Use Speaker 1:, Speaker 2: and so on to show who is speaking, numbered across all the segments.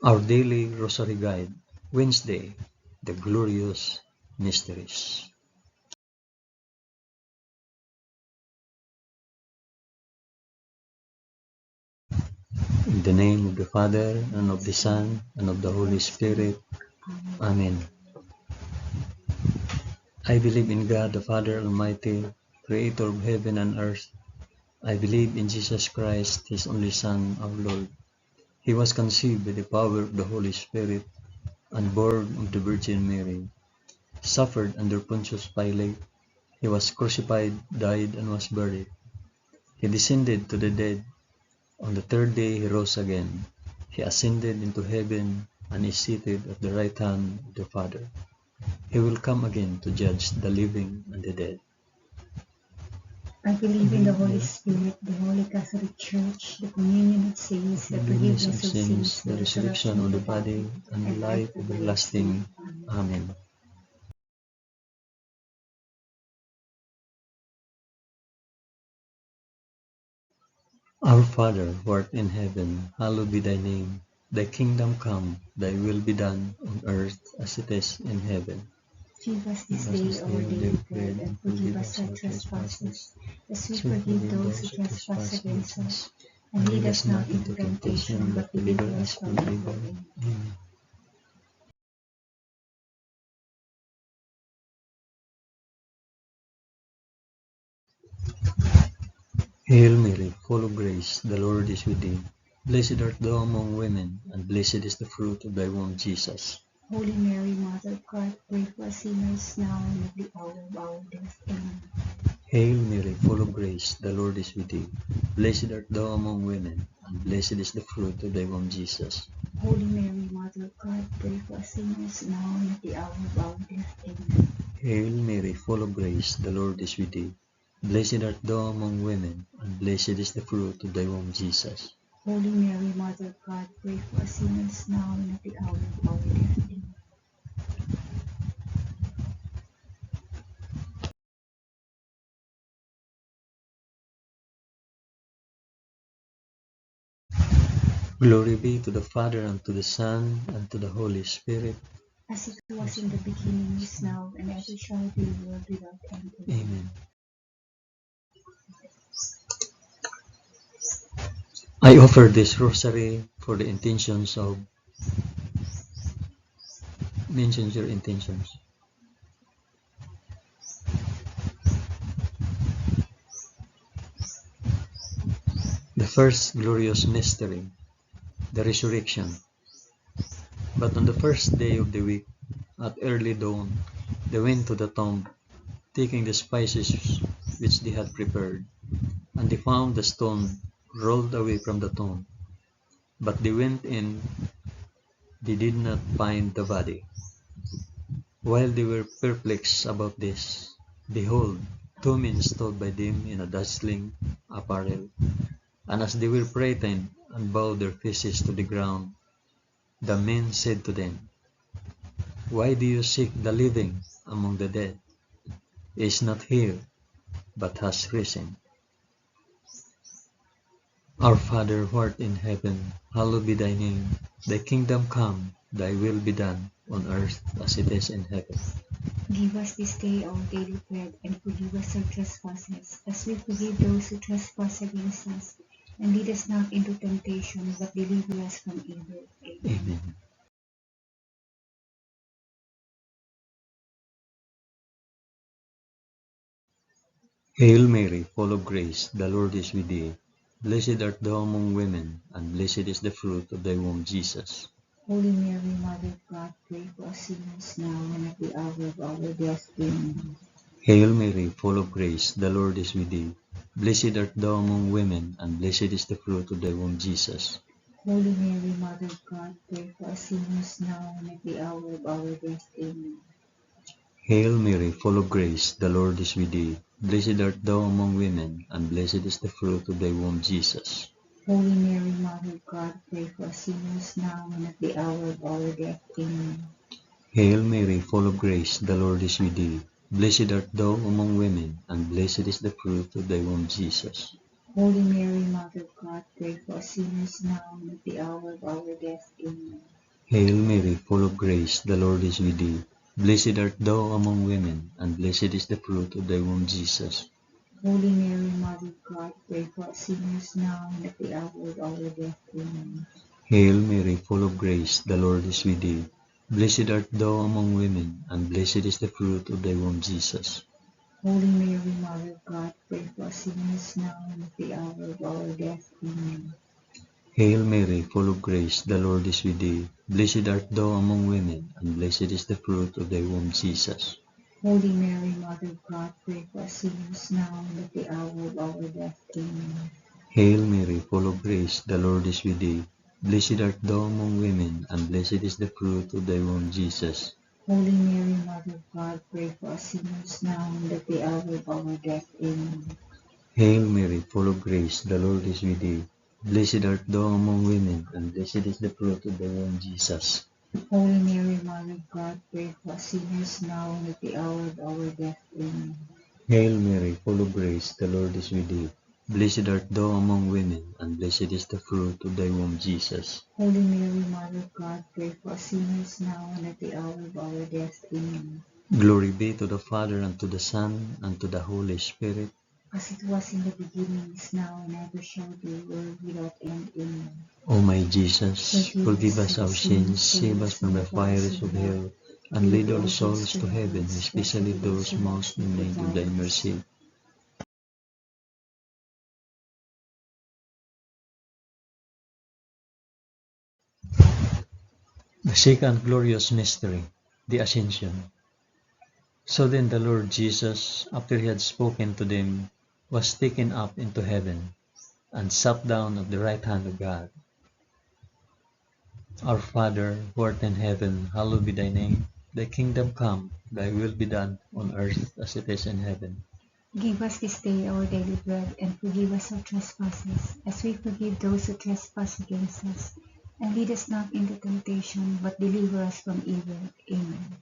Speaker 1: Our Daily Rosary Guide, Wednesday, the Glorious Mysteries. In the name of the Father, and of the Son, and of the Holy Spirit. Amen. I believe in God, the Father Almighty, Creator of heaven and earth. I believe in Jesus Christ, His only Son, our Lord. He was conceived by the power of the Holy Spirit, and born of the Virgin Mary. Suffered under Pontius Pilate. He was crucified, died, and was buried. He descended to the dead. On the third day he rose again. He ascended into heaven and is seated at the right hand of the Father. He will come again to judge the living and the dead.
Speaker 2: I believe in the Holy Spirit, the Holy Catholic Church, the communion of saints, the forgiveness of sins,
Speaker 1: the resurrection of the body, and the life everlasting. Amen. Our Father, who art in heaven, hallowed be thy name. Thy kingdom come, thy will be done, on earth as it is in heaven.
Speaker 2: Give us this day our daily bread, and forgive us our trespasses, as we forgive those who trespass against us. And lead us not into temptation, but deliver us from evil.
Speaker 1: Amen. Hail Mary, full of grace, the Lord is with thee. Blessed art thou among women, and blessed is the fruit of thy womb, Jesus.
Speaker 2: Holy Mary, Mother of God, pray for us sinners now and at the hour of our death. Amen.
Speaker 1: Hail Mary, full of grace, the Lord is with thee. Blessed art thou among women, and blessed is the fruit of thy womb, Jesus.
Speaker 2: Holy Mary, Mother of God, pray for us sinners now and at the hour of our death. Amen.
Speaker 1: Hail Mary, full of grace, the Lord is with thee. Blessed art thou among women, and blessed is the fruit of thy womb, Jesus.
Speaker 2: Holy Mary, Mother of God, pray for us sinners now and at the hour of our death. Amen.
Speaker 1: Glory be to the Father, and to the Son, and to the Holy Spirit.
Speaker 2: As it was in the beginning, is now, and ever shall be, world without end.
Speaker 1: Amen. I offer this rosary for the intentions of... Mention your intentions. The first glorious mystery, the resurrection. But on the first day of the week, at early dawn, they went to the tomb, taking the spices which they had prepared, and they found the stone rolled away from the tomb. But they went in, they did not find the body. While they were perplexed about this, behold, two men stood by them in a dazzling apparel. And as they were frightened and bowed their faces to the ground, the men said to them, Why do you seek the living among the dead? He is not here, but has risen. Our Father who art in heaven, hallowed be thy name. Thy kingdom come, thy will be done, on earth as it is in heaven.
Speaker 2: Give us this day our daily bread, and forgive us our trespasses, as we forgive those who trespass against us. And lead us not into temptation, but deliver us from evil. Amen.
Speaker 1: Amen. Hail Mary, full of grace, the Lord is with thee. Blessed art thou among women, and blessed is the fruit of thy womb, Jesus.
Speaker 2: Holy Mary, Mother of God, pray for us sinners now and at the hour of our death. Amen.
Speaker 1: Hail Mary, full of grace, the Lord is with thee. Blessed art thou among women, and blessed is the fruit of thy womb, Jesus.
Speaker 2: Holy Mary, Mother of God, pray for us sinners now and at the hour of our death. Amen.
Speaker 1: Hail Mary, full of grace, the Lord is with thee. Blessed art thou among women, and blessed is the fruit of thy womb, Jesus.
Speaker 2: Holy Mary, Mother of God, pray for us sinners now and at the hour of our death. Amen.
Speaker 1: Hail Mary, full of grace, the Lord is with thee. Blessed art thou among women, and blessed is the fruit of thy womb, Jesus.
Speaker 2: Holy Mary, Mother of God, pray for us sinners now and at the hour of our death. Amen.
Speaker 1: Hail Mary, full of grace, the Lord is with thee. Blessed art thou among women, and blessed is the fruit of thy womb, Jesus.
Speaker 2: Holy Mary, Mother of God, pray for us sinners now and at the hour of our death. Amen.
Speaker 1: Hail Mary, full of grace, the Lord is with thee. Blessed art thou among women, and blessed is the fruit of thy womb, Jesus.
Speaker 2: Holy Mary, Mother of God, pray for us sinners now and at the hour of our death. Amen.
Speaker 1: Hail Mary, full of grace, the Lord is with thee. Blessed art thou among women, and blessed is the fruit of thy womb, Jesus.
Speaker 2: Holy Mary, Mother of God, pray for us sinners now and at the hour of our death. Amen.
Speaker 1: Hail Mary, full of grace, the Lord is with thee. Blessed art thou among women, and blessed is the fruit of thy womb, Jesus.
Speaker 2: Holy Mary, Mother of God, pray for us sinners now and at the hour of our death. Amen.
Speaker 1: Hail Mary, full of grace, the Lord is with thee. Blessed art thou among women, and blessed is the fruit of thy womb, Jesus.
Speaker 2: Holy Mary, Mother of God, pray for us sinners now and at the hour of our death. Amen.
Speaker 1: Hail Mary, full of grace, the Lord is with thee. Blessed art thou among women, and blessed is the fruit of thy womb, Jesus.
Speaker 2: Holy Mary, Mother of God, pray for us sinners now and at the hour of our death. Amen.
Speaker 1: Glory be to the Father, and to the Son, and to the Holy Spirit.
Speaker 2: As it was in the beginning, is now, and ever shall be, world without end. Amen.
Speaker 1: O my Jesus, forgive us our sins, save us from the fires of hell, and lead all souls to heaven, especially those most in need of thy mercy. The second glorious mystery, the Ascension. So then the Lord Jesus, after he had spoken to them, was taken up into heaven, and sat down at the right hand of God. Our Father, who art in heaven, hallowed be thy name. Thy kingdom come, thy will be done, on earth as it is in heaven.
Speaker 2: Give us this day our daily bread, and forgive us our trespasses, as we forgive those who trespass against us. And lead us not into temptation, but deliver us from evil. Amen.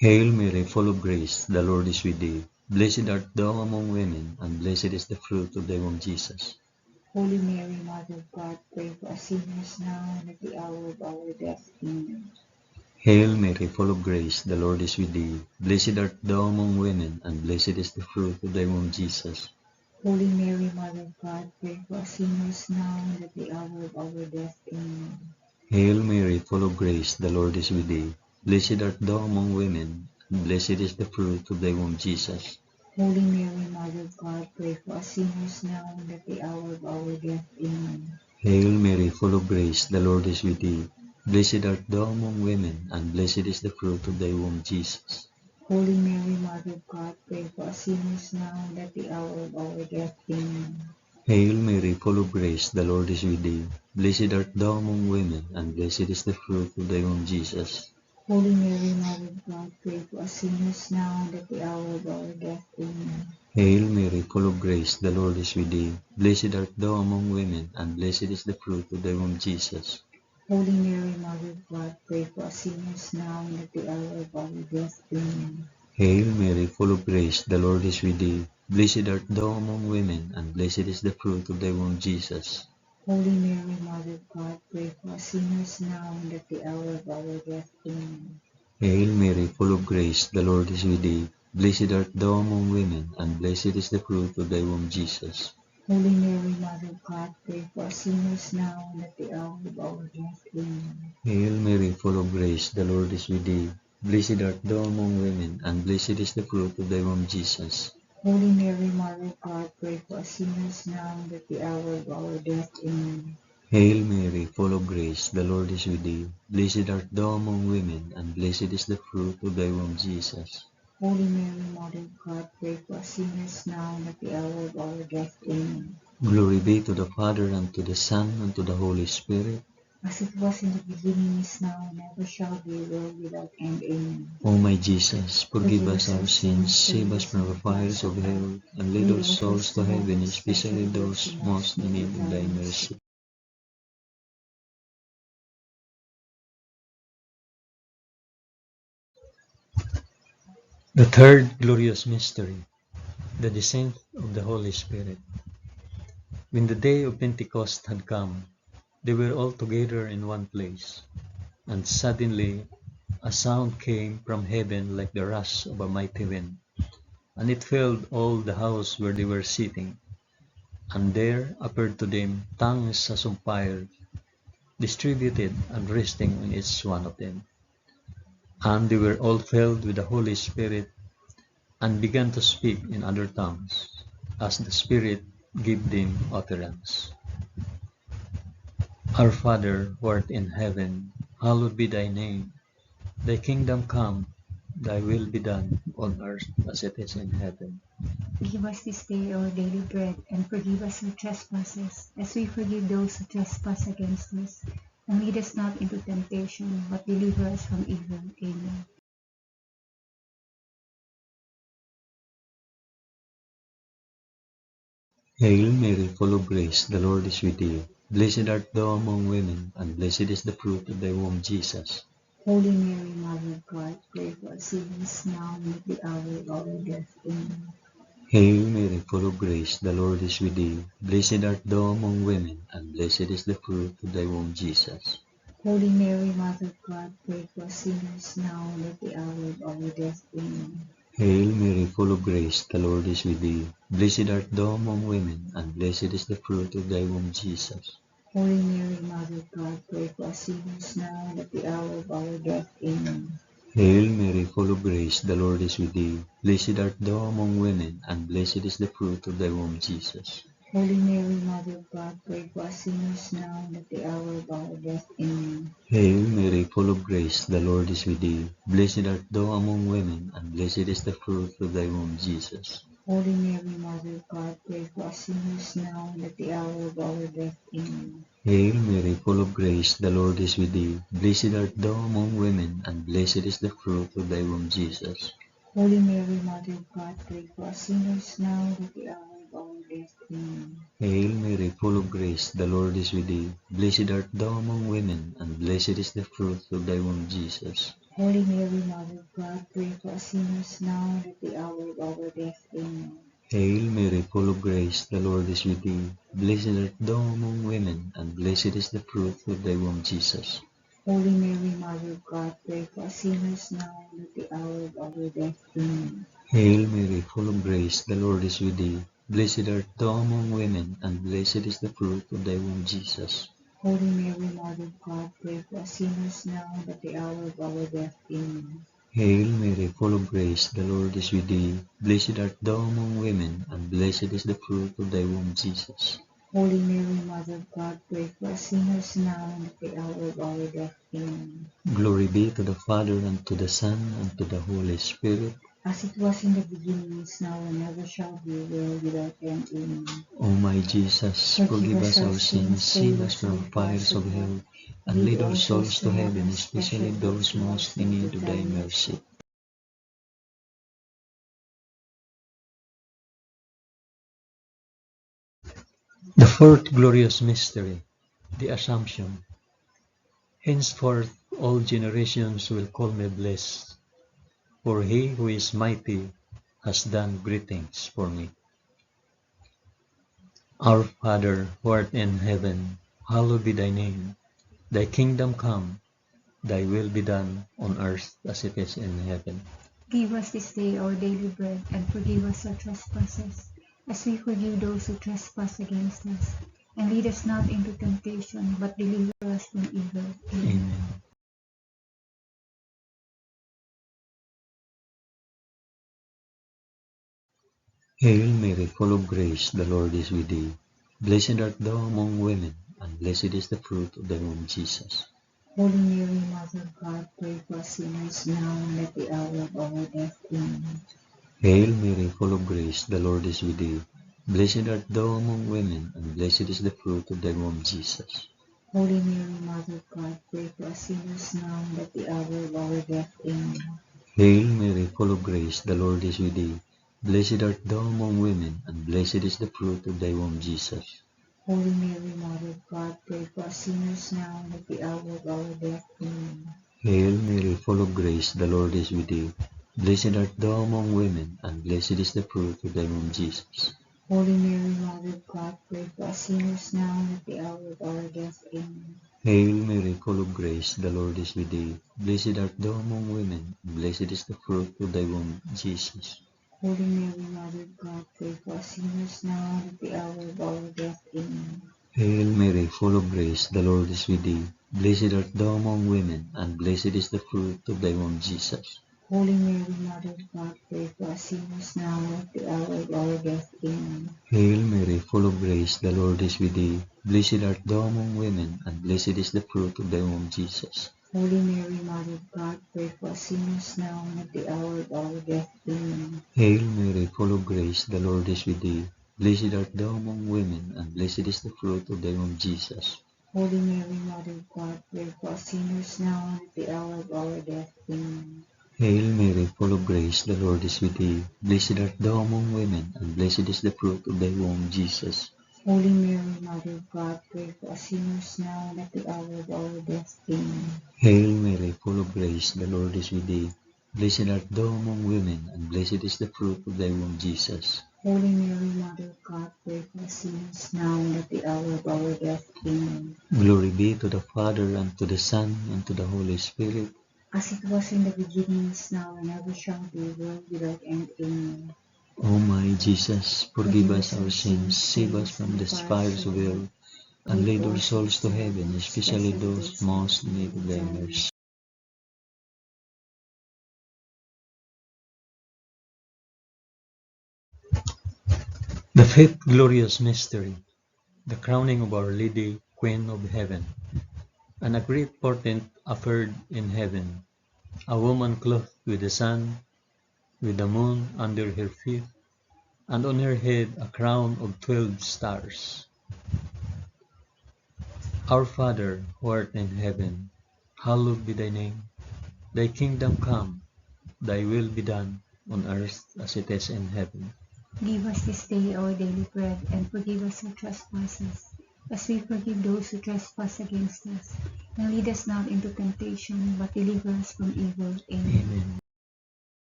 Speaker 1: Hail Mary, full of grace, the Lord is with thee. Blessed art thou among women, and blessed is the fruit of thy womb, Jesus.
Speaker 2: Holy Mary, Mother of God, pray for us sinners now and at the hour of our death. Amen.
Speaker 1: Hail Mary, full of grace, the Lord is with thee. Blessed art thou among women, and blessed is the fruit of thy womb, Jesus.
Speaker 2: Holy Mary, Mother of God, pray for us sinners now and at the hour of our death. Amen.
Speaker 1: Hail Mary, full of grace, the Lord is with thee. Blessed art thou among women, and blessed is the fruit of thy womb, Jesus.
Speaker 2: Holy Mary, Mother of God, pray for us sinners now and at the hour of our death. Amen.
Speaker 1: Hail Mary, full of grace, the Lord is with thee. Blessed art thou among women, and blessed is the fruit of thy womb, Jesus.
Speaker 2: Holy Mary, Mother of God, pray for us sinners now and at the hour of our death. Amen.
Speaker 1: Hail Mary, full of grace, the Lord is with thee. Blessed art thou among women, and blessed is the fruit of thy womb, Jesus.
Speaker 2: Holy Mary, Mother of God, pray for us sinners now and at the hour of our death. Amen.
Speaker 1: Hail Mary, full of grace, the Lord is with thee. Blessed art thou among women, and blessed is the fruit of thy womb, Jesus.
Speaker 2: Holy Mary, Mother of God, pray for us sinners now and at the hour of our death. Amen.
Speaker 1: Hail Mary, full of grace, the Lord is with thee. Blessed art thou among women, and blessed is the fruit of thy womb, Jesus.
Speaker 2: Holy Mary, Mother of God, pray for us sinners now and at the hour of our death. Amen.
Speaker 1: Hail Mary, full of grace, the Lord is with thee. Blessed art thou among women, and blessed is the fruit of thy womb, Jesus.
Speaker 2: Holy Mary, Mother of God, pray for us sinners now and at the hour of our death. Amen.
Speaker 1: Hail Mary, full of grace, the Lord is with thee. Blessed art thou among women, and blessed is the fruit of thy womb, Jesus.
Speaker 2: Holy Mary, Mother of God, pray for us sinners now and at the hour of our death. Amen.
Speaker 1: Hail Mary, full of grace, the Lord is with thee. Blessed art thou among women, and blessed is the fruit of thy womb, Jesus.
Speaker 2: Holy Mary, Mother of God, pray for us sinners now and at the hour of our death. Amen.
Speaker 1: Glory be to the Father, and to the Son, and to the Holy Spirit.
Speaker 2: As it was in the beginning, is now, and ever shall be, world without end. Amen.
Speaker 1: O my Jesus, forgive us our sins, save us from the fires of hell, and lead all souls to heaven, especially those most in need of thy mercy. The third glorious mystery, the descent of the Holy Spirit. When the day of Pentecost had come, they were all together in one place, and suddenly a sound came from heaven like the rush of a mighty wind, and it filled all the house where they were sitting. And there appeared to them tongues as of fire, distributed and resting on each one of them. And they were all filled with the Holy Spirit, and began to speak in other tongues, as the Spirit gave them utterance. Our Father, who art in heaven, hallowed be thy name. Thy kingdom come, thy will be done, on earth as it is in heaven.
Speaker 2: Give us this day our daily bread, and forgive us our trespasses, as we forgive those who trespass against us. And lead us not into temptation, but deliver us from evil. Amen.
Speaker 1: Hail Mary, full of grace, the Lord is with thee. Blessed art thou among women, and blessed is the fruit of thy womb, Jesus.
Speaker 2: Holy Mary, Mother of God, pray for us sinners now and at the hour of our death. Amen.
Speaker 1: Hail Mary, full of grace, the Lord is with thee. Blessed art thou among women, and blessed is the fruit of thy womb, Jesus.
Speaker 2: Holy Mary, Mother of God, pray for us sinners now and at the hour of our death. Amen.
Speaker 1: Hail Mary, full of grace, the Lord is with thee. Blessed art thou among women, and blessed is the fruit of thy womb, Jesus.
Speaker 2: Holy Mary, Mother of God, pray for us sinners now and at the hour of our death. Amen.
Speaker 1: Hail Mary, full of grace, the Lord is with thee. Blessed art thou among women, and blessed is the fruit of thy womb, Jesus.
Speaker 2: Holy Mary, Mother of God, pray for us sinners now and at the hour of our death. Amen.
Speaker 1: Hail Mary, full of grace, the Lord is with thee. Blessed art thou among women, and blessed is the fruit of thy womb, Jesus.
Speaker 2: Holy Mary, Mother of God, pray for us sinners now and at the hour of our death. Amen.
Speaker 1: Hail Mary, full of grace, the Lord is with thee. Blessed art thou among women, and blessed is the fruit of thy womb, Jesus.
Speaker 2: Holy Mary, Mother of God, pray for us sinners now and at the hour of our death. Amen.
Speaker 1: Hail Mary, full of grace, the Lord is with thee. Blessed art thou among women, and blessed is the fruit of thy womb, Jesus.
Speaker 2: Holy Mary, Mother of God, pray for us sinners now and at the hour of our death. Amen.
Speaker 1: Hail Mary, full of grace, the Lord is with thee. Blessed art thou among women, and blessed is the fruit of thy womb, Jesus.
Speaker 2: Holy Mary, Mother of God, pray for us sinners now and at the hour of our death. Amen.
Speaker 1: Hail Mary, full of grace, the Lord is with thee. Blessed art thou among women, and blessed is the fruit of thy womb, Jesus.
Speaker 2: Holy Mary, Mother of God, pray for us sinners now and at the hour of our death. Amen.
Speaker 1: Hail Mary, full of grace, the Lord is with thee. Blessed art thou among women, and blessed is the fruit of thy womb, Jesus.
Speaker 2: Holy Mary, Mother of God, pray for us sinners now and at the hour of our death. Amen.
Speaker 1: Glory be to the Father, and to the Son, and to the Holy Spirit.
Speaker 2: As it was in the beginning, is now, and ever shall be, world without end. Amen.
Speaker 1: O my Jesus, forgive us our sins, save us from the fires of hell, and lead all souls to heaven, especially those most in need of thy mercy. The fourth glorious mystery, the Assumption. Henceforth all generations will call me blessed, for he who is mighty has done great things for me. Our Father, who art in heaven, hallowed be thy name. Thy kingdom come, thy will be done on earth as it is in heaven.
Speaker 2: Give us this day our daily bread, and forgive us our trespasses, as we forgive those who trespass against us. And lead us not into temptation, but deliver us from evil. Amen.
Speaker 1: Amen. Hail Mary, full of grace, the Lord is with thee. Blessed art thou among women, and blessed is the fruit of thy womb, Jesus.
Speaker 2: Holy Mary, Mother of God, pray for us sinners now and at the hour of our death. Amen.
Speaker 1: Hail Mary, full of grace, the Lord is with thee. Blessed art thou among women, and blessed is the fruit of thy womb, Jesus.
Speaker 2: Holy Mary, Mother of God, pray for us sinners now and at the hour of our death. Amen.
Speaker 1: Hail Mary, full of grace, the Lord is with thee. Blessed art thou among women, and blessed is the fruit of thy womb, Jesus.
Speaker 2: Holy Mary, Mother of God, pray for us sinners now and at the hour of our death. Amen.
Speaker 1: Hail Mary, full of grace, the Lord is with thee. Blessed art thou among women, and blessed is the fruit of thy womb, Jesus.
Speaker 2: Holy Mary, Mother of God, pray for us sinners now and at the hour of our death. Amen.
Speaker 1: Hail Mary, full of grace, the Lord is with thee. Blessed art thou among women, and blessed is the fruit of thy womb, Jesus.
Speaker 2: Holy Mary, Mother of God, pray for us sinners now and at the hour of our death. Amen.
Speaker 1: Hail Mary, full of grace, the Lord is with thee. Blessed art thou among women, and blessed is the fruit of thy womb, Jesus.
Speaker 2: Holy Mary, Mother of God, pray for us sinners now and at the hour of our death. Amen.
Speaker 1: Hail Mary, full of grace, the Lord is with thee. Blessed art thou among women, and blessed is the fruit of thy womb, Jesus.
Speaker 2: Holy Mary, Mother of God, pray for us sinners now and at the hour of our death. Amen.
Speaker 1: Hail Mary, full of grace, the Lord is with thee. Blessed art thou among women, and blessed is the fruit of thy womb, Jesus.
Speaker 2: Holy Mary, Mother of God, pray for us sinners now and at the hour of our death. Amen.
Speaker 1: Hail Mary, full of grace, the Lord is with thee. Blessed art thou among women, and blessed is the fruit of thy womb, Jesus.
Speaker 2: Holy Mary, Mother of God, pray for us sinners now and at the hour of our death. Amen.
Speaker 1: Hail Mary, full of grace, the Lord is with thee. Blessed art thou among women, and blessed is the fruit of thy womb, Jesus.
Speaker 2: Holy Mary, Mother of God, pray for us sinners now and at the hour of our death. Amen.
Speaker 1: Glory be to the Father, and to the Son, and to the Holy Spirit.
Speaker 2: As it was in the beginning, is now, and ever shall be, world without end. Amen.
Speaker 1: O my Jesus, forgive us our sins, save us from the fires of hell, and lead our souls to heaven, especially those most in need of thy mercy. The fifth glorious mystery, the crowning of Our Lady, Queen of Heaven. And a great portent appeared in heaven, a woman clothed with the sun, with the moon under her feet, and on her head a crown of 12 stars. Our Father, who art in heaven, hallowed be thy name. Thy kingdom come, thy will be done, on earth as it is in heaven.
Speaker 2: Give us this day our daily bread, and forgive us our trespasses, as we forgive those who trespass against us. And lead us not into temptation, but deliver us from evil. Amen.
Speaker 1: Amen.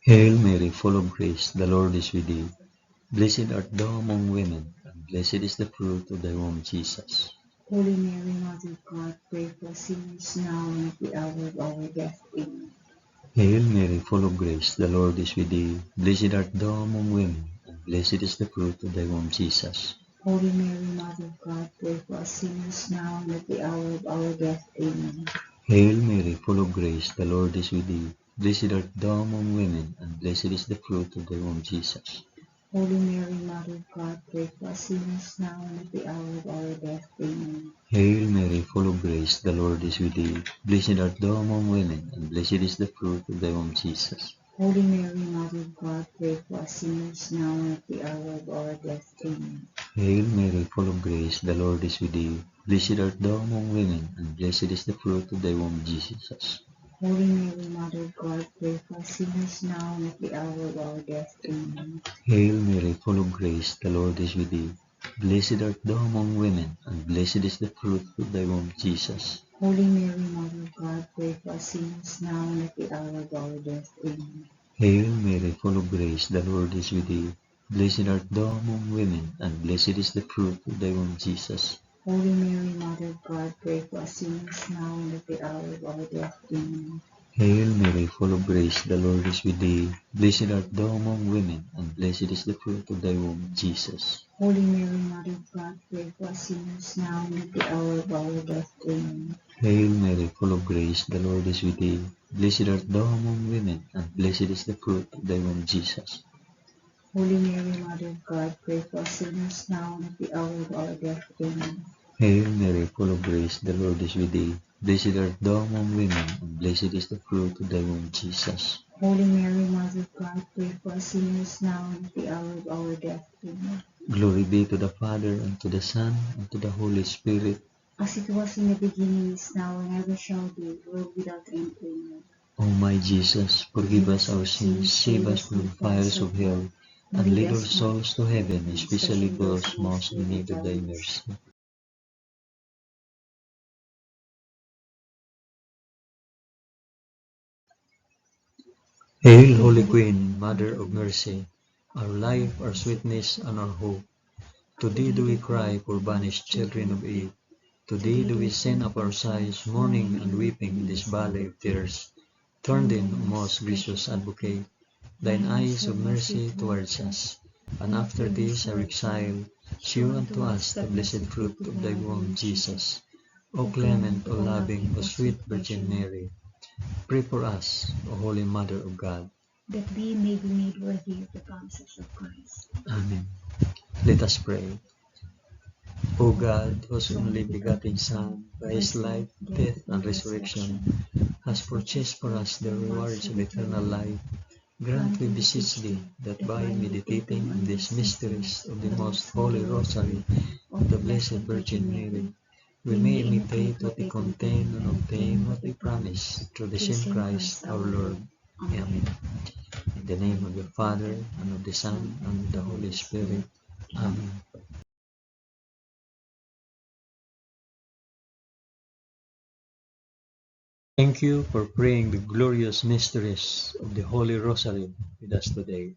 Speaker 1: Hail Mary, full of grace, the Lord is with thee. Blessed art thou among women, and blessed is the fruit of thy womb, Jesus.
Speaker 2: Holy Mary, Mother of God, pray for us sinners now and at the hour of our death. Amen.
Speaker 1: Hail Mary, full of grace, the Lord is with thee. Blessed art thou among women, and blessed is the fruit of thy womb, Jesus.
Speaker 2: Holy Mary, Mother of God, pray for us sinners now and at the hour of our death. Amen.
Speaker 1: Hail Mary, full of grace, the Lord is with thee. Blessed art thou among women, and blessed is the fruit of thy womb, Jesus.
Speaker 2: Holy Mary, Mother of God, pray for us sinners now and at the hour of our death. Amen.
Speaker 1: Hail Mary, full of grace, the Lord is with thee. Blessed art thou among women, and blessed is the fruit of thy womb, Jesus.
Speaker 2: Holy Mary, Mother of God, pray for us sinners now and at the hour of our death. Amen.
Speaker 1: Hail Mary, full of grace, the Lord is with thee. Blessed art thou among women, and blessed is the fruit of thy womb, Jesus.
Speaker 2: Holy Mary, Mother of God, pray for us sinners now and at the hour of our death. Amen.
Speaker 1: Hail Mary, full of grace, the Lord is with thee. Blessed art thou among women, and blessed is the fruit of thy womb, Jesus.
Speaker 2: Holy Mary, Mother of God, pray for us sinners now and at the hour of our death. Amen.
Speaker 1: Hail Mary, full of grace, the Lord is with thee. Blessed art thou among women, and blessed is the fruit of thy womb, Jesus.
Speaker 2: Holy Mary, Mother of God, pray for us sinners now and at the hour of our death. Amen.
Speaker 1: Hail Mary, full of grace, the Lord is with thee. Blessed art thou among women, and blessed is the fruit of thy womb, Jesus.
Speaker 2: Holy Mary, Mother of God, pray for us sinners now and at the hour of our death. Amen.
Speaker 1: Hail Mary, full of grace, the Lord is with thee. Blessed art thou among women, and blessed is the fruit of thy womb, Jesus.
Speaker 2: Holy Mary, Mother of God, pray for us sinners now and at the hour of our death. Amen.
Speaker 1: Hail Mary, full of grace, the Lord is with thee. Blessed art thou among women, and blessed is the fruit of thy womb, Jesus.
Speaker 2: Holy Mary, Mother of God, pray for us sinners now and at the hour of our death. Amen.
Speaker 1: Glory be to the Father, and to the Son, and to the Holy Spirit.
Speaker 2: As it was in the beginning, is now, and ever shall be, world without end. Amen.
Speaker 1: O my Jesus, forgive us our sins, save us from the fires of hell, and lead our souls to heaven, especially those most in need of thy mercy. Hail, Holy Queen, Mother of Mercy, our life, our sweetness, and our hope. To thee do we cry, poor banished children of Eve. To thee do we send up our sighs, mourning and weeping in this valley of tears. Turn then, O most gracious Advocate, thine eyes of mercy towards us, and after this our exile, shew unto us the blessed fruit of thy womb, Jesus. O clement, O loving, O sweet Virgin Mary, pray for us, O Holy Mother of God.
Speaker 2: that we may be made worthy of the promises of Christ.
Speaker 1: Amen. Let us pray. O God, whose only begotten Son, by his life, death, and resurrection, has purchased for us the rewards of eternal life, grant, we beseech thee, that by meditating on these mysteries of the most holy Rosary of the Blessed Virgin Mary, we may imitate what they contain and obtain what they promise, through the same Christ our Lord. Amen. In the name of the Father, and of the Son, and of the Holy Spirit. Amen. Thank you for praying the glorious mysteries of the Holy Rosary with us today.